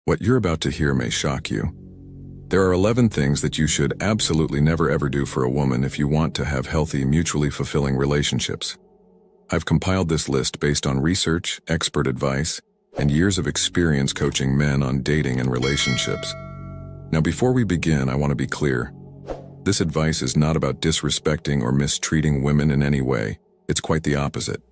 What you're about to hear may shock you. There are 11 things that you should absolutely never ever do for a woman if you want to have healthy, mutually fulfilling relationships. I've compiled this list based on research, expert advice, and years of experience coaching men on dating and relationships. Now, before we begin, I want to be clear. This advice is not about disrespecting or mistreating women in any way. It's quite the opposite.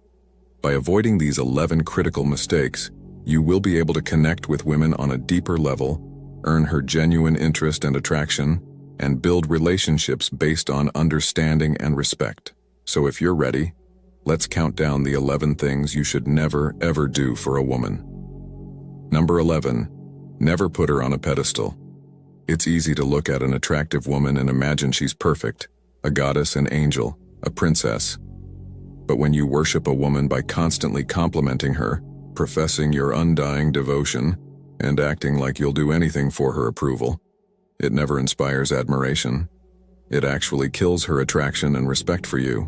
By avoiding these 11 critical mistakes, you will be able to connect with women on a deeper level, earn her genuine interest and attraction, and build relationships based on understanding and respect. So if you're ready, let's count down the 11 things you should never, ever do for a woman. Number 11, never put her on a pedestal. It's easy to look at an attractive woman and imagine she's perfect, a goddess, an angel, a princess. But when you worship a woman by constantly complimenting her, professing your undying devotion, and acting like you'll do anything for her approval, it never inspires admiration. It actually kills her attraction and respect for you.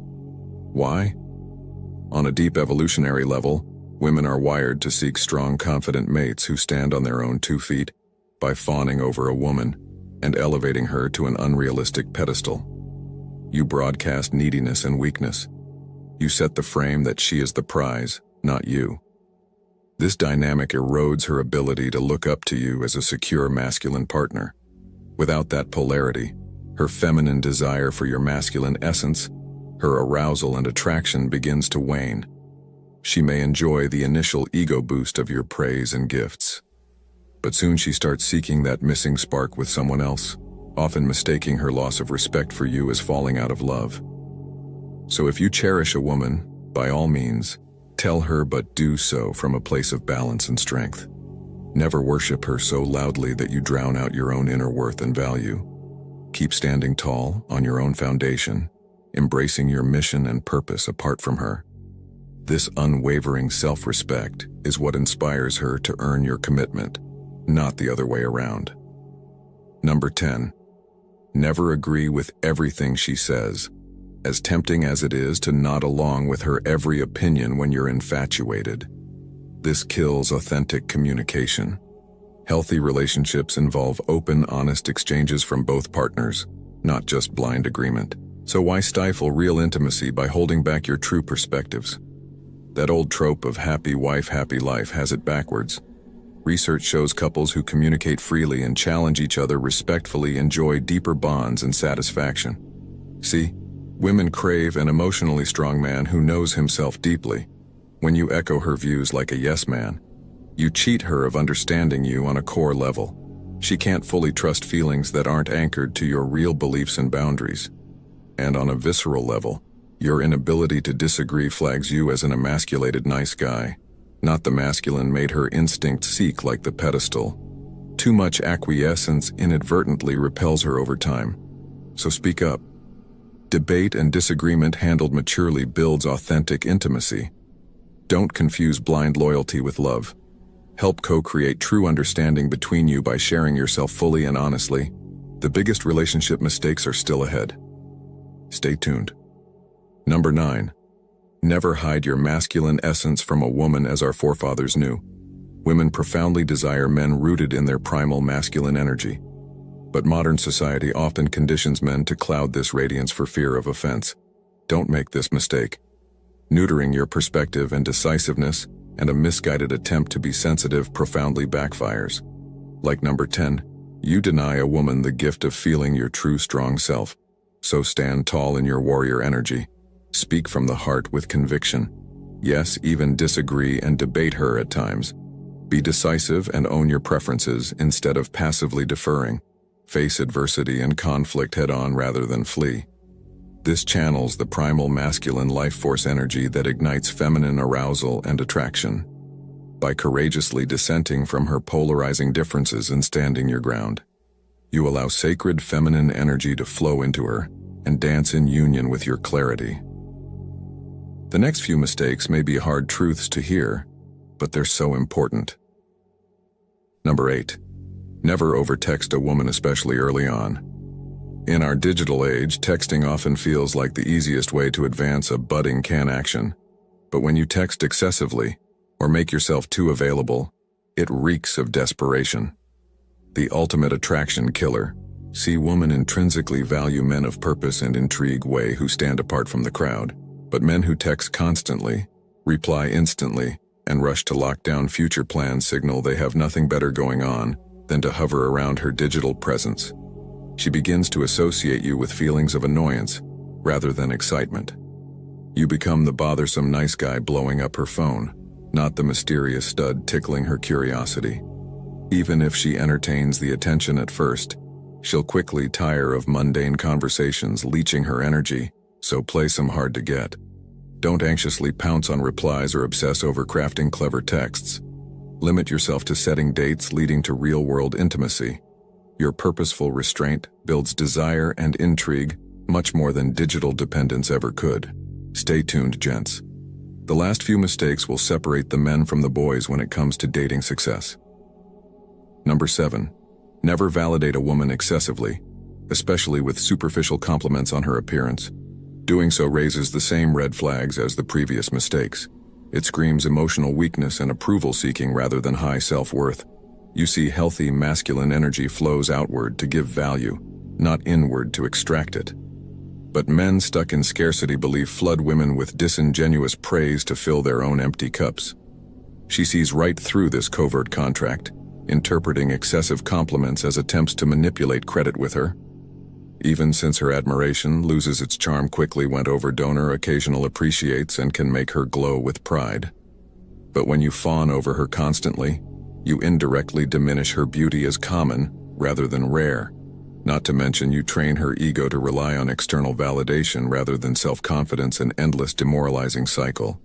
Why? On a deep evolutionary level, women are wired to seek strong, confident mates who stand on their own 2 feet by fawning over a woman and elevating her to an unrealistic pedestal. You broadcast neediness and weakness. You set the frame that she is the prize, not you. This dynamic erodes her ability to look up to you as a secure masculine partner. Without that polarity, her feminine desire for your masculine essence, her arousal and attraction begins to wane. She may enjoy the initial ego boost of your praise and gifts, but soon she starts seeking that missing spark with someone else, often mistaking her loss of respect for you as falling out of love. So if you cherish a woman, by all means, tell her, but do so from a place of balance and strength. Never worship her so loudly that you drown out your own inner worth and value. Keep standing tall on your own foundation, embracing your mission and purpose apart from her. This unwavering self-respect is what inspires her to earn your commitment, not the other way around. Number 10. Never agree with everything she says. As tempting as it is to nod along with her every opinion when you're infatuated, this kills authentic communication. Healthy relationships involve open, honest exchanges from both partners, not just blind agreement. So why stifle real intimacy by holding back your true perspectives? That old trope of happy wife, happy life has it backwards. Research shows couples who communicate freely and challenge each other respectfully enjoy deeper bonds and satisfaction. See? Women crave an emotionally strong man who knows himself deeply. When you echo her views like a yes man, you cheat her of understanding you on a core level. She can't fully trust feelings that aren't anchored to your real beliefs and boundaries. And on a visceral level, your inability to disagree flags you as an emasculated nice guy, not the masculine made her instinct seek like the pedestal. Too much acquiescence inadvertently repels her over time. So speak up. Debate and disagreement handled maturely builds authentic intimacy. Don't confuse blind loyalty with love. Help co-create true understanding between you by sharing yourself fully and honestly. The biggest relationship mistakes are still ahead. Stay tuned. Number 9. Never hide your masculine essence from a woman as our forefathers knew. Women profoundly desire men rooted in their primal masculine energy. But modern society often conditions men to cloud this radiance for fear of offense. Don't make this mistake. Neutering your perspective and decisiveness and a misguided attempt to be sensitive profoundly backfires. Like number 10, you deny a woman the gift of feeling your true strong self. So stand tall in your warrior energy. Speak from the heart with conviction. Yes, even disagree and debate her at times. Be decisive and own your preferences instead of passively deferring. Face adversity and conflict head-on rather than flee. This channels the primal masculine life force energy that ignites feminine arousal and attraction. By courageously dissenting from her polarizing differences and standing your ground, you allow sacred feminine energy to flow into her and dance in union with your clarity. The next few mistakes may be hard truths to hear, but they're so important. Number 8. Never overtext a woman, especially early on. In our digital age, texting often feels like the easiest way to advance a budding can action. But when you text excessively, or make yourself too available, It reeks of desperation. The ultimate attraction killer. See, women intrinsically value men of purpose and intrigue who stand apart from the crowd. But men who text constantly, reply instantly, and rush to lock down future plans signal they have nothing better going on than to hover around her digital presence. She begins to associate you with feelings of annoyance rather than excitement. You become the bothersome nice guy blowing up her phone, not the mysterious stud tickling her curiosity. Even if she entertains the attention at first, she'll quickly tire of mundane conversations leeching her energy, so play some hard to get. Don't anxiously pounce on replies or obsess over crafting clever texts. Limit yourself to setting dates leading to real-world intimacy. Your purposeful restraint builds desire and intrigue much more than digital dependence ever could. Stay tuned, gents. The last few mistakes will separate the men from the boys when it comes to dating success. Number 7. Never validate a woman excessively, especially with superficial compliments on her appearance. Doing so raises the same red flags as the previous mistakes. It screams emotional weakness and approval-seeking rather than high self-worth. You see, healthy masculine energy flows outward to give value, not inward to extract it. But men stuck in scarcity belief flood women with disingenuous praise to fill their own empty cups. She sees right through this covert contract, interpreting excessive compliments as attempts to manipulate credit with her. Even since her admiration loses its charm quickly when donor occasional appreciates and can make her glow with pride. But when you fawn over her constantly, you indirectly diminish her beauty as common rather than rare. Not to mention you train her ego to rely on external validation rather than self-confidence, an endless demoralizing cycle.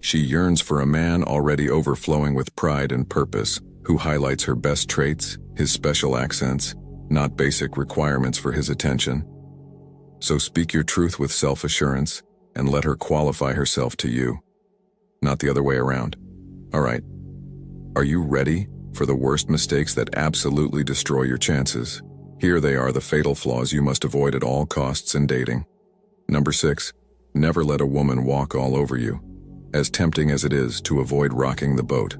She yearns for a man already overflowing with pride and purpose, who highlights her best traits, his special accents, not basic requirements for his attention. So speak your truth with self-assurance and let her qualify herself to you, not the other way around. All right. Are you ready for the worst mistakes that absolutely destroy your chances? Here they are, the fatal flaws you must avoid at all costs in dating. Number 6. Never let a woman walk all over you. As tempting as it is to avoid rocking the boat,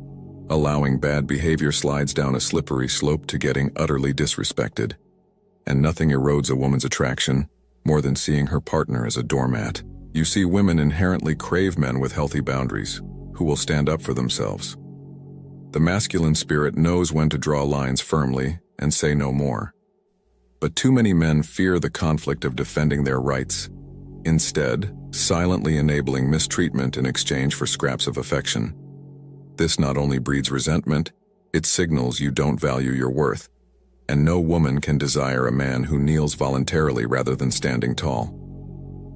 allowing bad behavior slides down a slippery slope to getting utterly disrespected. And nothing erodes a woman's attraction more than seeing her partner as a doormat. You see, women inherently crave men with healthy boundaries, who will stand up for themselves. The masculine spirit knows when to draw lines firmly and say no more. But too many men fear the conflict of defending their rights, instead silently enabling mistreatment in exchange for scraps of affection. This not only breeds resentment, it signals you don't value your worth, and no woman can desire a man who kneels voluntarily rather than standing tall.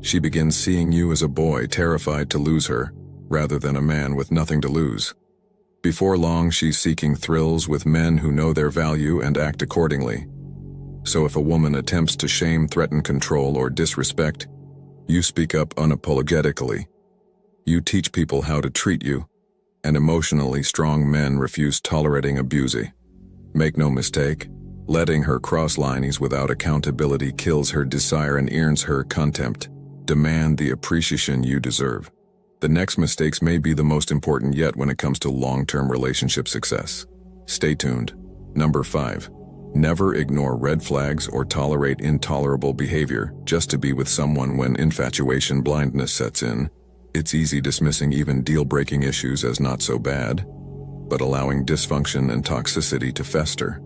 She begins seeing you as a boy terrified to lose her, rather than a man with nothing to lose. Before long, she's seeking thrills with men who know their value and act accordingly. So if a woman attempts to shame, threaten, control, or disrespect, you speak up unapologetically. You teach people how to treat you, and emotionally strong men refuse tolerating abusing. Make no mistake, letting her cross lines without accountability kills her desire and earns her contempt. Demand the appreciation you deserve. The next mistakes may be the most important yet when it comes to long-term relationship success. Stay tuned. Number 5. Never ignore red flags or tolerate intolerable behavior just to be with someone. When infatuation blindness sets in, it's easy dismissing even deal-breaking issues as not so bad, but allowing dysfunction and toxicity to fester.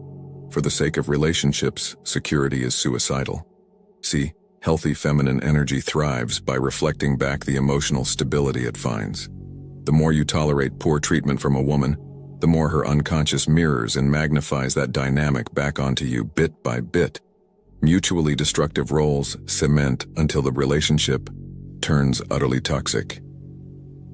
For the sake of relationships, security is suicidal. See, healthy feminine energy thrives by reflecting back the emotional stability it finds. The more you tolerate poor treatment from a woman, the more her unconscious mirrors and magnifies that dynamic back onto you bit by bit. Mutually destructive roles cement until the relationship turns utterly toxic.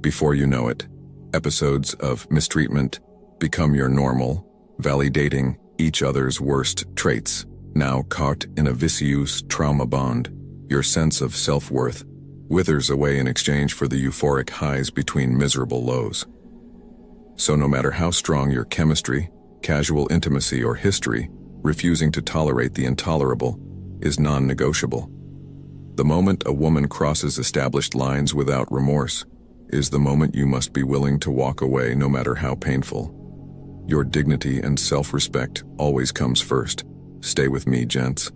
Before you know it, episodes of mistreatment become your normal, validating each other's worst traits. Now caught in a vicious trauma bond, your sense of self-worth withers away in exchange for the euphoric highs between miserable lows. So no matter how strong your chemistry, casual intimacy, or history, refusing to tolerate the intolerable is non-negotiable. The moment a woman crosses established lines without remorse is the moment you must be willing to walk away, no matter how painful. Your dignity and self-respect always comes first. Stay with me, gents.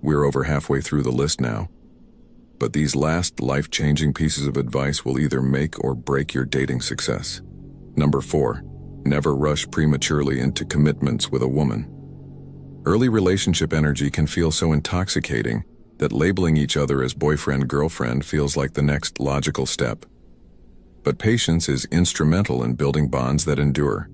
We're over halfway through the list now. But these last life-changing pieces of advice will either make or break your dating success. Number 4. Never rush prematurely into commitments with a woman. Early relationship energy can feel so intoxicating that labeling each other as boyfriend-girlfriend feels like the next logical step. But patience is instrumental in building bonds that endure.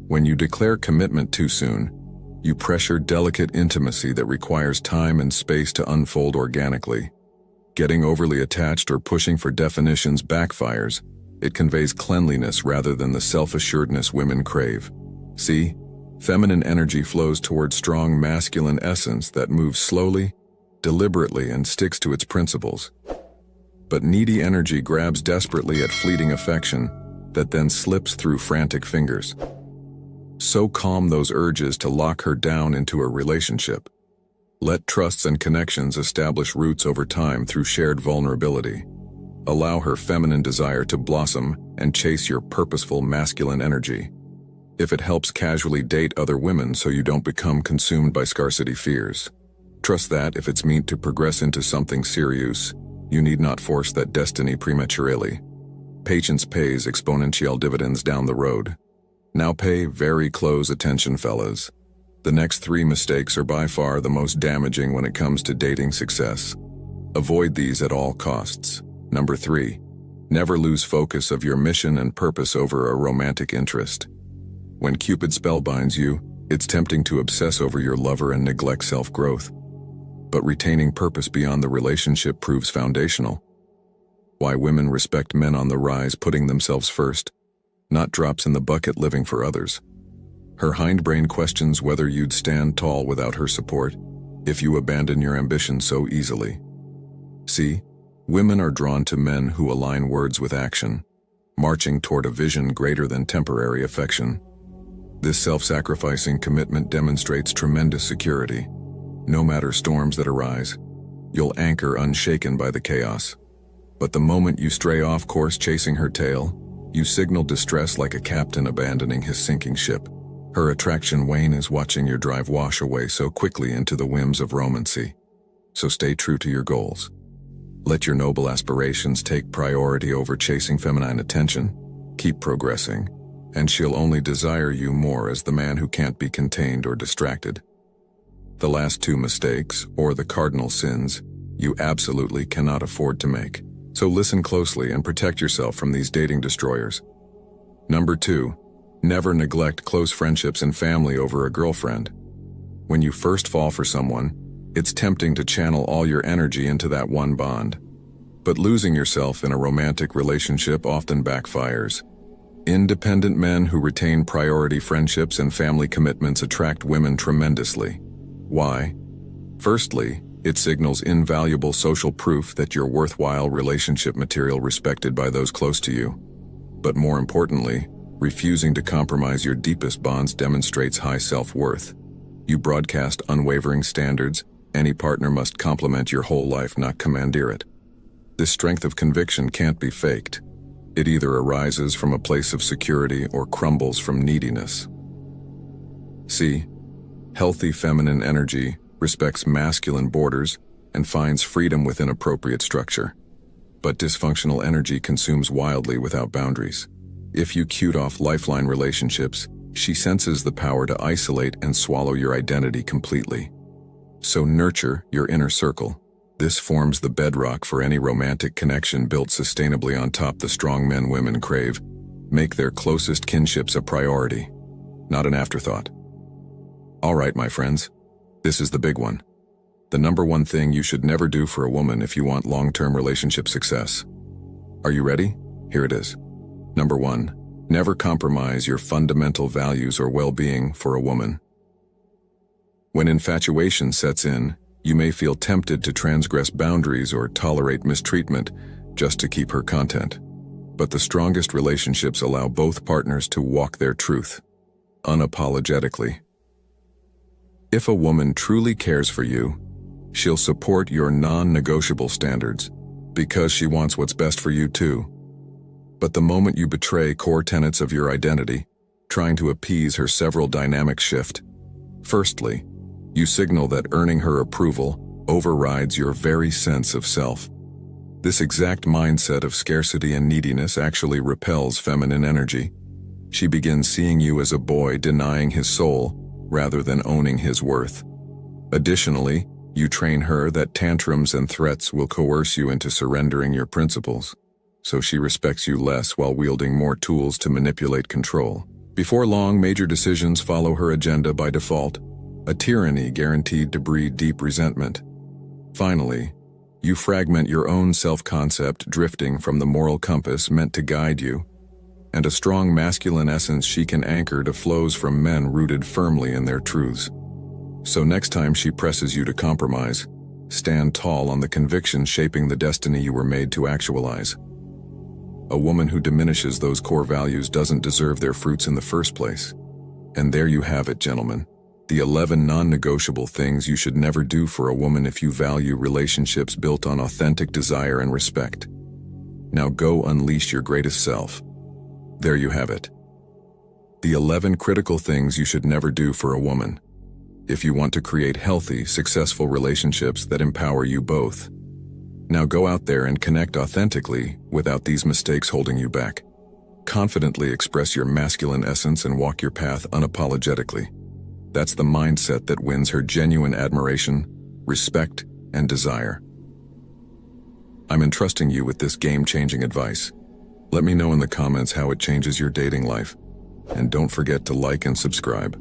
When you declare commitment too soon, you pressure delicate intimacy that requires time and space to unfold organically. Getting overly attached or pushing for definitions backfires. It conveys cleanliness rather than the self-assuredness women crave. See, feminine energy flows toward strong masculine essence that moves slowly, deliberately, and sticks to its principles. But needy energy grabs desperately at fleeting affection that then slips through frantic fingers. So calm those urges to lock her down into a relationship. Let trusts and connections establish roots over time through shared vulnerability. Allow her feminine desire to blossom and chase your purposeful masculine energy. If it helps, casually date other women so you don't become consumed by scarcity fears. Trust that if it's meant to progress into something serious, you need not force that destiny prematurely. Patience pays exponential dividends down the road. Now pay very close attention, fellas. The next 3 mistakes are by far the most damaging when it comes to dating success. Avoid these at all costs. Number 3. Never lose focus of your mission and purpose over a romantic interest. When Cupid spellbinds you, it's tempting to obsess over your lover and neglect self-growth. But retaining purpose beyond the relationship proves foundational. Why women respect men on the rise, putting themselves first, not drops in the bucket living for others. Her hindbrain questions whether you'd stand tall without her support if you abandon your ambition so easily. See, women are drawn to men who align words with action, marching toward a vision greater than temporary affection. This self-sacrificing commitment demonstrates tremendous security. No matter storms that arise, you'll anchor unshaken by the chaos. But the moment you stray off course chasing her tail, you signal distress like a captain abandoning his sinking ship. Her attraction wane as watching your drive wash away so quickly into the whims of romancy. So stay true to your goals. Let your noble aspirations take priority over chasing feminine attention. Keep progressing, and she'll only desire you more as the man who can't be contained or distracted. The last 2 mistakes, or the cardinal sins, you absolutely cannot afford to make. So listen closely and protect yourself from these dating destroyers. Number 2. Never neglect close friendships and family over a girlfriend. When you first fall for someone, it's tempting to channel all your energy into that one bond. But losing yourself in a romantic relationship often backfires. Independent men who retain priority friendships and family commitments attract women tremendously. Why? Firstly, it signals invaluable social proof that you're worthwhile relationship material respected by those close to you. But more importantly, refusing to compromise your deepest bonds demonstrates high self-worth. You broadcast unwavering standards. Any partner must complement your whole life, not commandeer it. This strength of conviction can't be faked. It either arises from a place of security or crumbles from neediness. See, healthy feminine energy respects masculine borders and finds freedom within appropriate structure. But dysfunctional energy consumes wildly without boundaries. If you cute off lifeline relationships, she senses the power to isolate and swallow your identity completely. So nurture your inner circle. This forms the bedrock for any romantic connection built sustainably on top the strong men women crave. Make their closest kinships a priority, not an afterthought. All right, my friends, this is the big one. The number 1 thing you should never do for a woman if you want long-term relationship success. Are you ready? Here it is. Number 1, never compromise your fundamental values or well-being for a woman. When infatuation sets in, you may feel tempted to transgress boundaries or tolerate mistreatment just to keep her content. But the strongest relationships allow both partners to walk their truth, unapologetically. If a woman truly cares for you, she'll support your non-negotiable standards because she wants what's best for you too. But the moment you betray core tenets of your identity, trying to appease her several dynamics shift. Firstly, you signal that earning her approval overrides your very sense of self. This exact mindset of scarcity and neediness actually repels feminine energy. She begins seeing you as a boy denying his soul rather than owning his worth. Additionally, you train her that tantrums and threats will coerce you into surrendering your principles, so she respects you less while wielding more tools to manipulate control. Before long, major decisions follow her agenda by default, a tyranny guaranteed to breed deep resentment. Finally, you fragment your own self-concept, drifting from the moral compass meant to guide you, and a strong masculine essence she can anchor to flows from men rooted firmly in their truths. So next time she presses you to compromise, stand tall on the conviction shaping the destiny you were made to actualize. A woman who diminishes those core values doesn't deserve their fruits in the first place. And there you have it, gentlemen. The 11 non-negotiable things you should never do for a woman if you value relationships built on authentic desire and respect. Now go unleash your greatest self. There you have it. The 11 critical things you should never do for a woman if you want to create healthy, successful relationships that empower you both. Now go out there and connect authentically without these mistakes holding you back. Confidently express your masculine essence and walk your path unapologetically. That's the mindset that wins her genuine admiration, respect, and desire. I'm entrusting you with this game-changing advice. Let me know in the comments how it changes your dating life. And don't forget to like and subscribe.